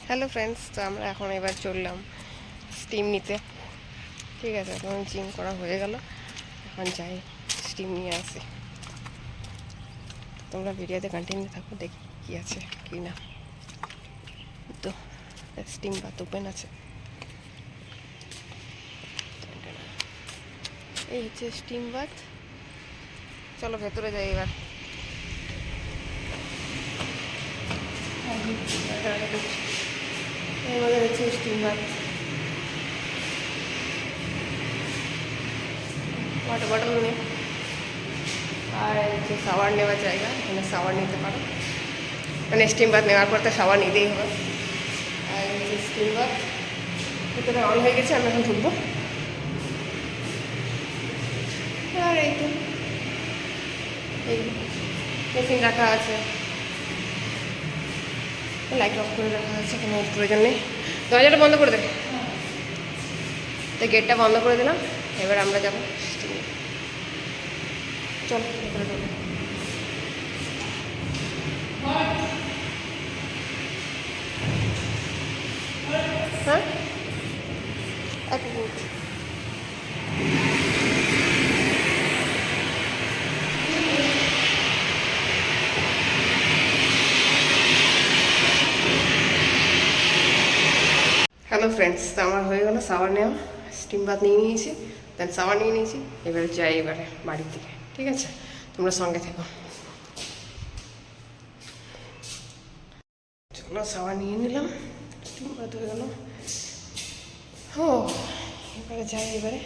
Hello friends, তো আমরা এখন এবার চললাম স্টিম নিতে। ঠিক আছে, এখন জিম করা হয়ে গেল, এখন যাই স্টিম নিয়ে আসি। তোমরা ভিডিওতে কন্টিনিউ থাকো, দেখি কী আছে কি না। তো স্টিম বাথ ওপেন আছে, এই হচ্ছে স্টিম বাথ। চলো ভেতরে যাই এবার। আমাদের হচ্ছে স্টিম বাথ, ওয়াটার বটল নিয়ে, আর হচ্ছে শাওয়ার নেওয়ার জায়গা, এখানে শাওয়ার নিতে পারো, মানে স্টিম বাথ নেওয়ার পর তো শাওয়ার নিতেই হবে। আর হচ্ছে স্টিম বাথ ভেতরে অন হয়ে গেছে, আমি এখন ঢুকবো। আর এই তো এই মেশিন রাখা আছে, লাইট অফ করে রাখা আছে, কোনো প্রয়োজন নেই। দরজাটা বন্ধ করে দেবে, তো গেটটা বন্ধ করে দিলাম। এবার আমরা যাবো স্টিমে। চল ভেতরে ঢুকবো। হ্যাঁ, এক মিনিট। হ্যালো ফ্রেন্ডস, তো আমার হয়ে গেলো শাওয়ার নেওয়া, স্টিম বাথ নিয়ে নিয়েছি, দেন শাওয়ার নিয়ে নিয়েছি। এবারে যাই এবারে বাড়ির দিকে। ঠিক আছে, তোমরা সঙ্গে থেকো। চলো শাওয়ার নিয়ে নিলাম, স্টিম বাথ হয়ে গেলো। ও এবারে যাই, এবারে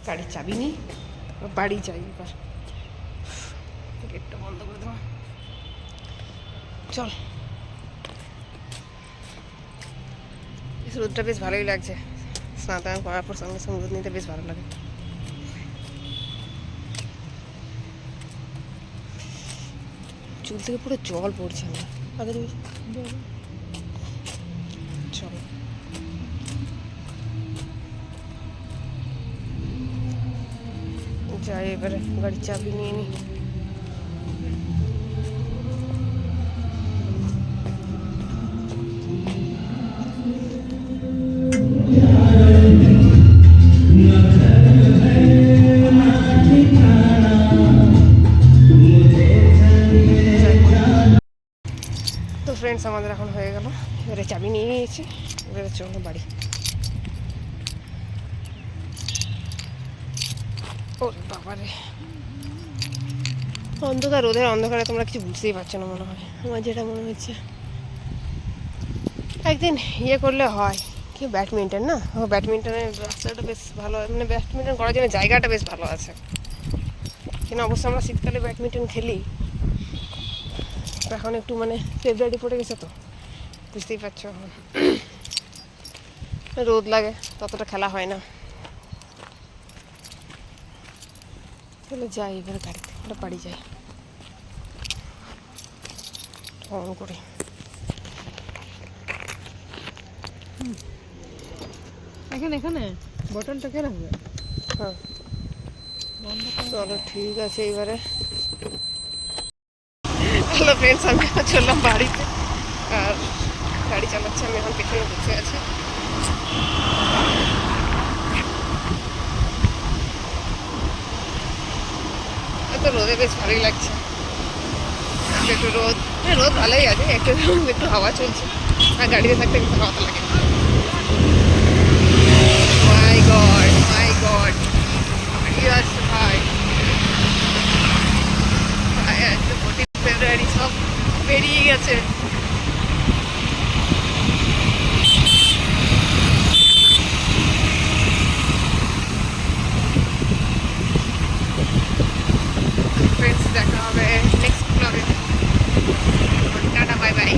গাড়ির চাবি নিই, বাড়ি যাই। এবার গেটটা বন্ধ করে দেবো। চল, রোদটা বেশ ভালোই লাগছে, স্নান টান করার পর সঙ্গে সঙ্গে রোদ নিতে বেশ ভালো লাগে। চুল থেকে পুরো জল পড়ছে না, চলো যাই এবারে গাড়ির চাবি নিয়ে নিই। তো ফ্রেন্ডস, আমাদের এখন হয়ে গেল, এবারে চাবি নিয়ে নিয়েছি, এবারে চলো বাড়ি। ও বাবারে, অন্ধকার, রোদের অন্ধকারে তোমরা কিছু বুঝতেই পারছো না মনে হয়, আমার যেটা মনে হচ্ছে। একদিন ইয়ে করলে হয় কি, ব্যাডমিন্টন না, ও ব্যাডমিন্টনের রাস্তাটা বেশ ভালো, মানে ব্যাডমিন্টন করার জন্য জায়গাটা বেশ ভালো আছে। কিন্তু অবশ্য আমরা শীতকালে ব্যাডমিন্টন খেলি, এখন একটু মানে ফেব্রুয়ারি পড়ে গেছে, তো বুঝতেই পারছো, রোদ লাগে, ততটা খেলা হয় না। চলে যাই এবার গাড়িতে, ওটা বাড়ি যাই, অন করি। এখানে এখানে বোতলটা কে রাখবে? হ্যাঁ চলো ঠিক আছে। এবারে হ্যালো ফ্রেন্ডস, আমি এখন চললাম বাড়িতে, আর গাড়ি চালাচ্ছি, আমি এখন পেছনে বসে আছি। তো রোদে বেশ ভালোই লাগছে, একটু রোদ, রোদ ভালোই আছে, একটু একটু হাওয়া চলছে, আর গাড়িতে থাকতে একটু হাওয়া লাগে। মাই গড, মাই গড, গাড়ি আসছে ভাই, ফেব্রুয়ারি সব বেরিয়ে গেছে। ফ্রেন্ডস, দেখা হবে নেক্সট ব্লগে। Tata, bye bye.